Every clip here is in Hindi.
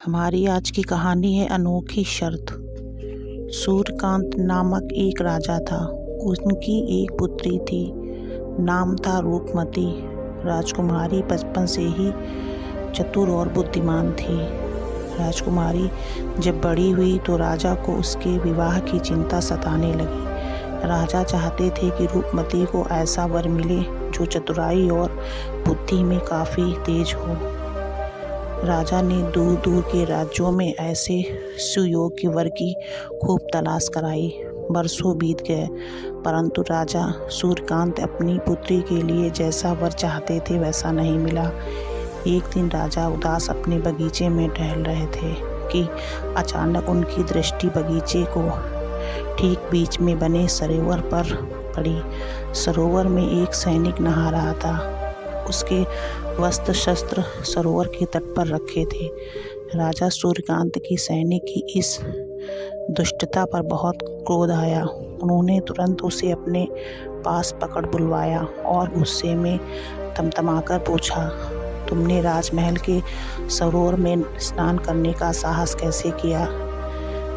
हमारी आज की कहानी है अनोखी शर्त। सूर्यकांत नामक एक राजा था। उनकी एक पुत्री थी, नाम था रूपमती। राजकुमारी बचपन से ही चतुर और बुद्धिमान थी। राजकुमारी जब बड़ी हुई तो राजा को उसके विवाह की चिंता सताने लगी। राजा चाहते थे कि रूपमती को ऐसा वर मिले जो चतुराई और बुद्धि में काफ़ी तेज हो। राजा ने दूर दूर के राज्यों में ऐसे सुयोग्य वर की खूब तलाश कराई। बरसों बीत गए, परंतु राजा सूर्यकांत अपनी पुत्री के लिए जैसा वर चाहते थे वैसा नहीं मिला। एक दिन राजा उदास अपने बगीचे में टहल रहे थे कि अचानक उनकी दृष्टि बगीचे को ठीक बीच में बने सरोवर पर पड़ी। सरोवर में एक सैनिक नहा रहा था। उसके वस्त्र शस्त्र सरोवर के तट पर रखे थे। राजा सूर्यकांत की सैनिक की इस दुष्टता पर बहुत क्रोध आया। उन्होंने तुरंत उसे अपने पास पकड़ बुलवाया और गुस्से में तमतमाकर पूछा, तुमने राजमहल के सरोवर में स्नान करने का साहस कैसे किया?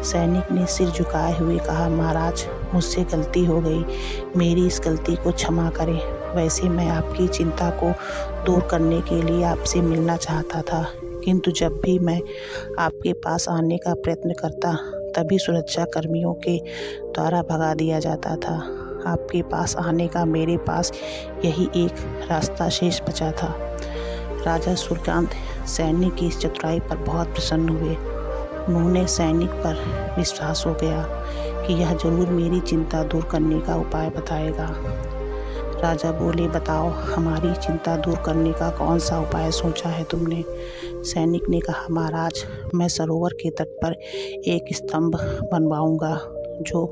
सैनिक ने सिर झुकाए हुए कहा, महाराज, मुझसे गलती हो गई, मेरी इस गलती को क्षमा करें। वैसे मैं आपकी चिंता को दूर करने के लिए आपसे मिलना चाहता था, किंतु जब भी मैं आपके पास आने का प्रयत्न करता तभी सुरक्षा कर्मियों के द्वारा भगा दिया जाता था। आपके पास आने का मेरे पास यही एक रास्ता शेष बचा था। राजा सूर्यकांत सैनिक की इस चतुराई पर बहुत प्रसन्न हुए। उन्होंने सैनिक पर विश्वास हो गया कि यह जरूर मेरी चिंता दूर करने का उपाय बताएगा। राजा बोले, बताओ, हमारी चिंता दूर करने का कौन सा उपाय सोचा है तुमने? सैनिक ने कहा, महाराज, मैं सरोवर के तट पर एक स्तंभ बनवाऊंगा जो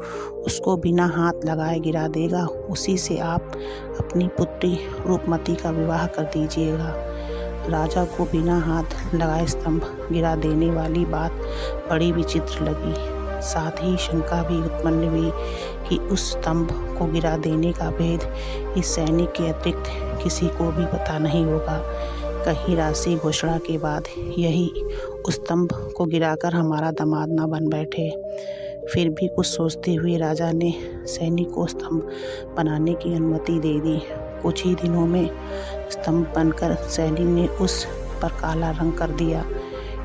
उसको बिना हाथ लगाए गिरा देगा। उसी से आप अपनी पुत्री रूपमती का विवाह कर दीजिएगा। राजा को बिना हाथ लगाए स्तंभ गिरा देने वाली बात बड़ी विचित्र लगी। साथ ही शंका भी उत्पन्न हुई कि उस स्तंभ को गिरा देने का भेद इस सैनिक के अतिरिक्त किसी को भी पता नहीं होगा। कहीं राशि घोषणा के बाद यही उस स्तंभ को गिराकर हमारा दामाद न बन बैठे। फिर भी कुछ सोचते हुए राजा ने सैनिक को स्तंभ बनाने की अनुमति दे दी। कुछ ही दिनों में स्तंभ बनकर सैनिक ने उस पर काला रंग कर दिया।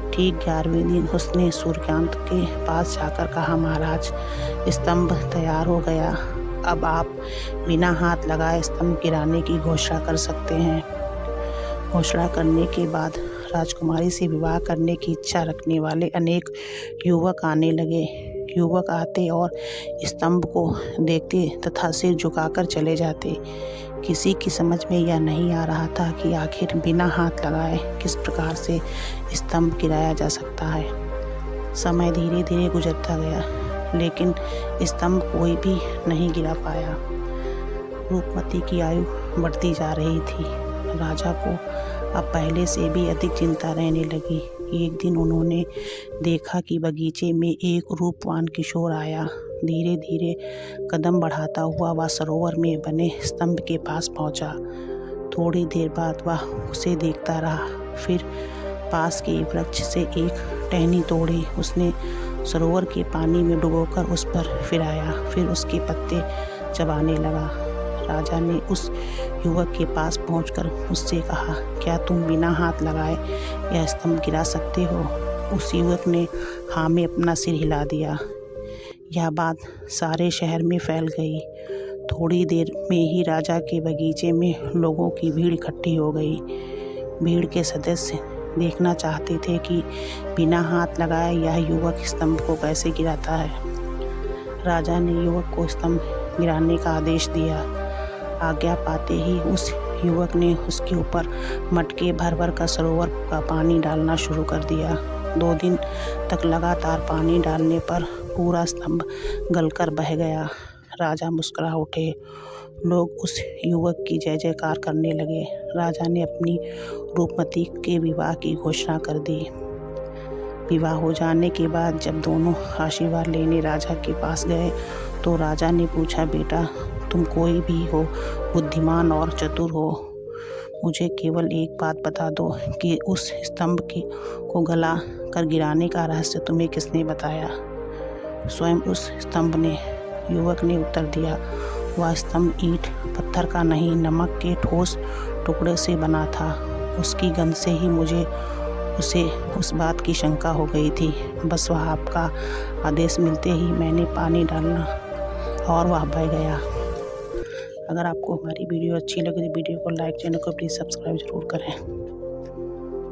ठीक 11वें दिन उसने सूर्यकांत के पास जाकर कहा, महाराज, स्तंभ तैयार हो गया। अब आप बिना हाथ लगाए स्तंभ गिराने की घोषणा कर सकते हैं। घोषणा करने के बाद राजकुमारी से विवाह करने की इच्छा रखने वाले अनेक युवक आने लगे। युवक आते और स्तंभ को देखते तथा सिर झुकाकर चले जाते। किसी की समझ में यह नहीं आ रहा था कि आखिर बिना हाथ लगाए किस प्रकार से स्तंभ गिराया जा सकता है। समय धीरे धीरे गुजरता गया, लेकिन स्तंभ कोई भी नहीं गिरा पाया। रूपमती की आयु बढ़ती जा रही थी। राजा को अब पहले से भी अधिक चिंता रहने लगी। एक दिन उन्होंने देखा कि बगीचे में एक रूपवान किशोर आया। धीरे धीरे कदम बढ़ाता हुआ वह सरोवर में बने स्तंभ के पास पहुंचा। थोड़ी देर बाद वह उसे देखता रहा। फिर पास के वृक्ष से एक टहनी तोड़ी। उसने सरोवर के पानी में डुबोकर उस पर फिराया, फिर उसके पत्ते चबाने लगा। राजा ने उस युवक के पास पहुंचकर उससे कहा, क्या तुम बिना हाथ लगाए यह स्तंभ गिरा सकते हो? उस युवक ने हाँ में अपना सिर हिला दिया। यह बात सारे शहर में फैल गई। थोड़ी देर में ही राजा के बगीचे में लोगों की भीड़ इकट्ठी हो गई। भीड़ के सदस्य देखना चाहते थे कि बिना हाथ लगाए यह युवक स्तंभ को कैसे गिराता है। राजा ने युवक को स्तंभ गिराने का आदेश दिया। आज्ञा पाते ही उस युवक ने उसके ऊपर मटके भर भर कर सरोवर का पानी डालना शुरू कर दिया। 2 दिन तक लगातार पानी डालने पर पूरा स्तंभ गलकर बह गया। राजा मुस्कुरा उठे। लोग उस युवक की जय जयकार करने लगे। राजा ने अपनी रूपमती के विवाह की घोषणा कर दी। विवाह हो जाने के बाद जब दोनों आशीर्वाद लेने राजा के पास गए तो राजा ने पूछा, बेटा, तुम कोई भी हो, बुद्धिमान और चतुर हो, मुझे केवल एक बात बता दो कि उस स्तंभ को गला कर गिराने का रहस्य तुम्हें किसने बताया? स्वयं उस स्तंभ ने, युवक ने उत्तर दिया। वह स्तंभ ईंट पत्थर का नहीं, नमक के ठोस टुकड़े से बना था। उसकी गंध से ही मुझे उसे उस बात की शंका हो गई थी। बस वह आपका आदेश मिलते ही मैंने पानी डालना और वह बह गया। अगर आपको हमारी वीडियो अच्छी लगे तो वीडियो को लाइक, चैनल को प्लीज़ सब्सक्राइब ज़रूर करें।